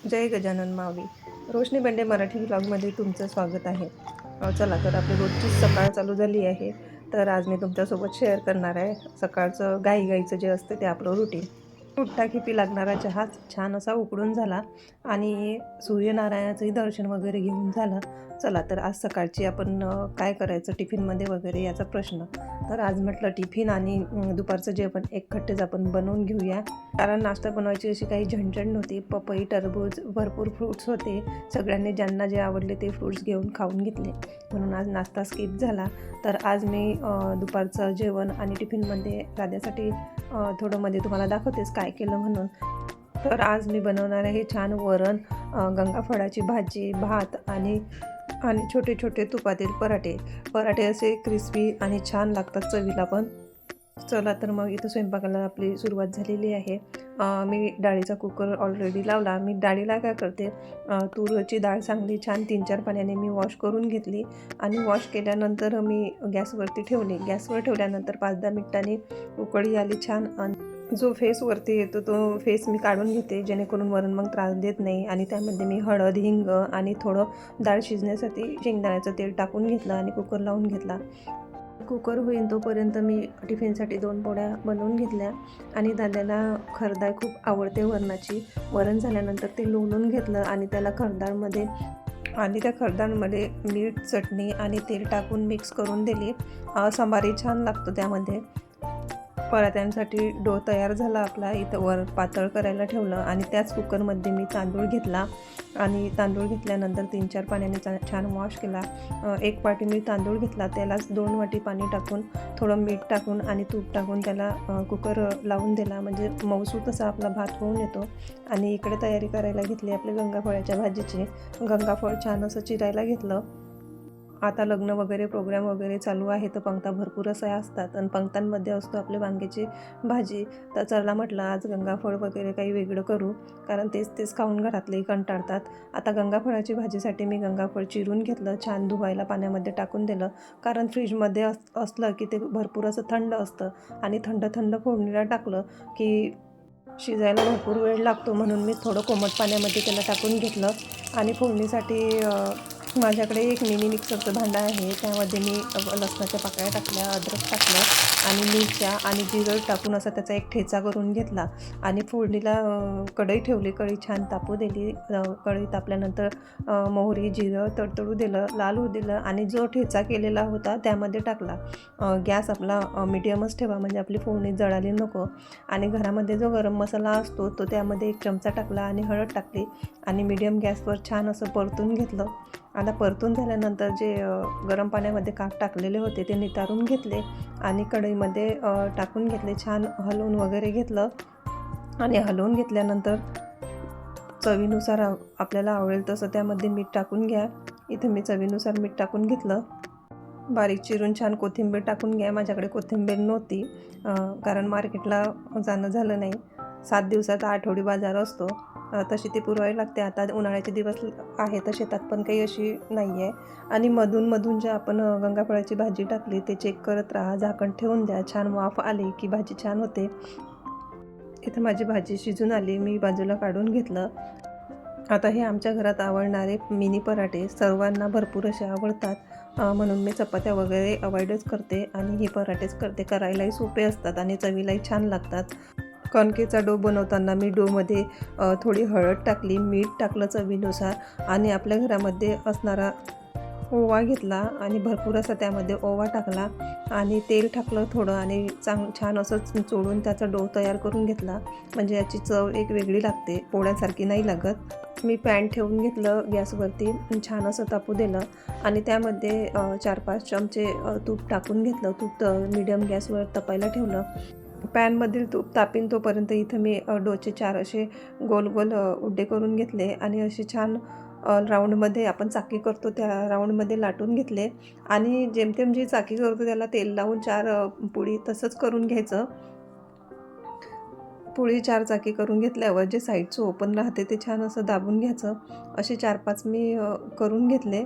जय गजानन माऊली. रोशनी बेंडे मराठी ब्लॉगमध्ये तुमचं स्वागत आहे. चला तर आपली रोजचीच सकाळ चालू झाली आहे. तर आज मी तुमच्यासोबत शेअर करणार आहे सकाळचं घाईघाईचं जे असतं ते आपलं रुटीन. उठता खिपी लागणारा चहा छान असा उकळून झाला आणि सूर्यनारायणाचंही दर्शन वगैरे घेऊन झालं. चला तर आज सकाळची आपण काय करायचं टिफिनमध्ये वगैरे याचा प्रश्न. तर आज म्हटलं टिफिन आणि दुपारचं जेवण एकखट्टेच आपण बनवून घेऊया. कारण नाश्ता बनवायची अशी काही झणझण नव्हती. पपई, टरबूज, भरपूर फ्रूट्स होते. सगळ्यांनी ज्यांना जे आवडले ते फ्रूट्स घेऊन खाऊन घेतले. म्हणून आज नाश्ता स्किप झाला. तर आज मी दुपारचं जेवण आणि टिफिनमध्ये राध्यासाठी थोडं मध्ये तुम्हाला दाखवतेच काय केलं म्हणून. तर आज मी बनवणार आहे छान वरण, गंगाफळाची भाजी, भात आणि आणि छोटे छोटे तुपातील पराठे. पराठे असे क्रिस्पी आणि छान लागतात चवीला पण. चला तर मग इथं स्वयंपाकाला आपली सुरुवात झालेली आहे. मी डाळीचा कुकर ऑलरेडी लावला. मी डाळीला काय करते, तुरीची डाळ चांगली छान 3-4 पाण्याने मी वॉश करून घेतली आणि वॉश केल्यानंतर मी गॅसवरती ठेवली. गॅसवर ठेवल्यानंतर 5-10 मिनिटांनी उकळी आली छान आणि जो फेस वरती येतो तो फेस मी काढून घेते, जेणेकरून वरण मग त्रास देत नाही. आणि त्यामध्ये मी हळद, हिंग आणि थोडं डाळ शिजण्यासाठी शेंगदाण्याचं तेल टाकून घेतलं आणि कुकर लावून घेतला. कुकर होईल तोपर्यंत मी टिफिनसाठी 2 पोळ्या बनवून घेतल्या आणि दादाला खरडाळ खूप आवडते वरणाची. वरण झाल्यानंतर ते लोणून घेतलं आणि त्याला खरडाळमध्ये आणि त्या खरडाळमध्ये मीठ, चटणी आणि तेल टाकून मिक्स करून दिली. सांबारही छान लागतो त्यामध्ये. पराठ्यांसाठी डो तयार झाला आपला. इथं वर पातळ करायला ठेवलं आणि त्याच कुकरमध्ये मी तांदूळ घेतला आणि तांदूळ घेतल्यानंतर 3-4 पाण्याने छान वॉश केला. 1 वाटी मी तांदूळ घेतला, त्यालाच 2 वाटी पाणी टाकून थोडं मीठ टाकून आणि तूप टाकून त्याला कुकर लावून दिला, म्हणजे मऊसूत असा आपला भात होऊन येतो. आणि इकडे तयारी करायला घेतली आपल्या गंगाफळाच्या भाजीची. गंगाफळ छान असं चिरायला घेतलं. आता लग्न वगैरे प्रोग्राम वगैरे चालू आहे तर पंक्ता भरपूर अशा असतात आणि पंक्तांमध्ये असतो आपली वांग्याची भाजी. तर चला म्हटलं आज गंगाफळ वगैरे काही वेगळं करू, कारण तेच तेच खाऊन घरातलेही कंटाळतात. आता गंगाफळाची भाजीसाठी मी गंगाफळ चिरून घेतलं, छान धुवायला पाण्यामध्ये टाकून दिलं. कारण फ्रीजमध्ये असलं की ते भरपूर असं थंड असतं आणि थंड थंड फोडणीला टाकलं की शिजायला भरपूर वेळ लागतो. म्हणून मी थोडं कोमट पाण्यामध्ये त्याला टाकून घेतलं आणि फोडणीसाठी माझ्याकडे एक मिनी मिक्सरचं भांडं आहे. त्यामध्ये मी लसणाच्या पाकळ्या टाकल्या, अद्रक टाकलं आणि मिरच्या आणि जिरं टाकून असा त्याचा एक ठेचा करून घेतला आणि फोडणीला कढई ठेवली. कढई छान तापू दिली. कढई तापल्यानंतर मोहरी, जिरं तडतडू दिलं, लाल होऊ दिलं आणि जो ठेचा केलेला होता त्यामध्ये टाकला. गॅस आपला मीडियमच ठेवा, म्हणजे आपली फोडणी जळाली नको. आणि घरामध्ये जो गरम मसाला असतो तो त्यामध्ये 1 चमचा टाकला आणि हळद टाकली आणि मीडियम गॅसवर छान असं परतून घेतलं. आता परतून झाल्यानंतर जे गरम पाण्यामध्ये काप टाकलेले होते ते नितारून घेतले आणि कढईमध्ये टाकून घेतले. छान हलवून वगैरे घेतलं आणि हलवून घेतल्यानंतर चवीनुसार आपल्याला आवडेल तसं त्यामध्ये मीठ टाकून घ्या. इथं मी चवीनुसार मीठ टाकून घेतलं. बारीक चिरून छान कोथिंबीर टाकून घ्या. माझ्याकडे कोथिंबीर नव्हती, कारण मार्केटला जाणं झालं नाही. 7 दिवसाचा आठवडी बाजार असतो, तशी ती पुरवावी लागते. आता उन्हाळ्याचे दिवस आहे तर शेतात पण काही अशी नाही आहे. आणि मधून जे आपण गंगाफळाची भाजी टाकली ते चेक करत राहा, झाकण ठेवून द्या. छान वाफ आली की भाजी छान होते. इथं माझी भाजी शिजून आली, मी बाजूला काढून घेतलं. आता हे आमच्या घरात आवडणारे मिनी पराठे सर्वांना भरपूर असे आवडतात. म्हणून मी चपात्या वगैरे अवॉइडच करते आणि हे पराठेच करते. करायलाही सोपे असतात आणि चवीलाही छान लागतात. कणकेचा डो बनवताना मी डोमध्ये थोडी हळद टाकली, मीठ टाकलं चवीनुसार आणि आपल्या घरामध्ये असणारा ओवा घेतला आणि भरपूर असा त्यामध्ये ओवा टाकला आणि तेल टाकलं थोडं आणि छान असं चोळून त्याचा डो तयार करून घेतला. म्हणजे याची चव एक वेगळी लागते, पोळ्यासारखी नाही लागत. मी पॅन ठेवून घेतलं गॅसवरती, छान असं तापू दिलं आणि त्यामध्ये 4-5 चमचे तूप टाकून घेतलं. तूप मीडियम गॅसवर तपायला ठेवलं. पॅनमधील तूप तापेन तोपर्यंत इथं मी डोचे 4 असे गोल गोल उड्डे करून घेतले आणि असे छान राऊंडमध्ये आपण चाकी करतो त्या राऊंडमध्ये लाटून घेतले आणि जेमतेम जी चाकी करतो त्याला तेल लावून 4 पोळी तसंच करून घ्यायचं. पोळी 4 चाकी करून घेतल्यावर जे साईडचं ओपन राहते ते छान असं दाबून घ्यायचं. असे 4-5 मी करून घेतले.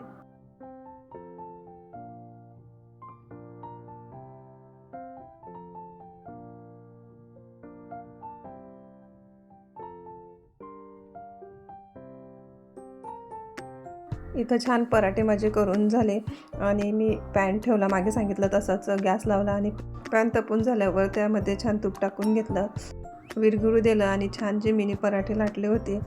इथं छान पराठे माझे करून झाले आणि मी पॅन ठेवला, मागे सांगितलं तसंच गॅस लावला आणि पॅन तपून झाल्यावर त्यामध्ये छान तूप टाकून घेतलं, विरघळू दिलं आणि छान जे मिनी पराठे लाटले होते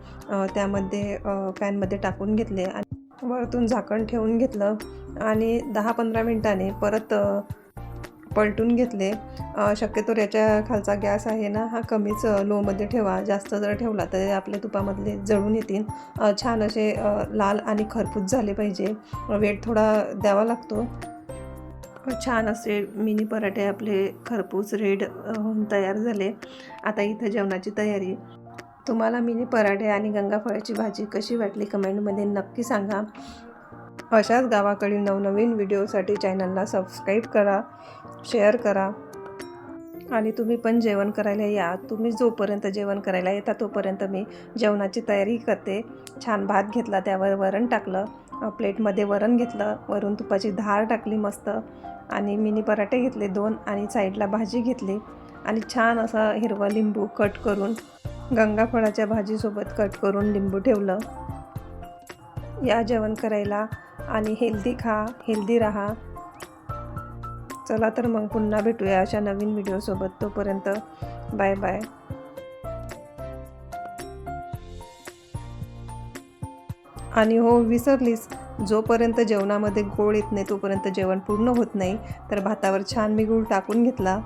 त्यामध्ये पॅनमध्ये टाकून घेतले आणि वरतून झाकण ठेवून घेतलं आणि 10-15 मिनिटांनी परत पलटून घेतले. शक्यतो याच्या खालचा गॅस आहे ना हा कमीच लोमध्ये ठेवा, जास्त जर ठेवला तर आपले तुपामधले जळून येतील. छान असे लाल आणि खरपूस झाले पाहिजे, वेट थोडा द्यावा लागतो. छान असे मिनी पराठे आपले खरपूस रेड होऊन तयार झाले. आता इथं जेवणाची तयारी. तुम्हाला मिनी पराठे आणि गंगाफळाची भाजी कशी वाटली कमेंटमध्ये नक्की सांगा. अशाच गावाकडील नवनवीन व्हिडिओसाठी चॅनलला सबस्क्राईब करा, शेअर करा आणि तुम्ही पण जेवण करायला या. तुम्ही जोपर्यंत जेवण करायला येता तोपर्यंत मी जेवणाची तयारी करते. छान भात घेतला, त्यावर वरण टाकलं, प्लेटमध्ये वरण घेतलं, वरून तुपाची धार टाकली मस्त आणि मिनी पराठे घेतले 2 आणि साईडला भाजी घेतली आणि छान असा हिरवा लिंबू कट करून गंगाफळाच्या भाजीसोबत कट करून लिंबू ठेवलं. या जेवण करायला आणि हेल्दी खा, हेल्दी राहा. चला तर मग पुन्हा भेटूया अशा नवीन व्हिडिओसोबत. तोपर्यंत बाय बाय. आणि हो विसरलीस, जोपर्यंत जेवणामध्ये गोड येत नाही तोपर्यंत जेवण पूर्ण होत नाही. तर भातावर छान मी गूळ टाकून घेतला.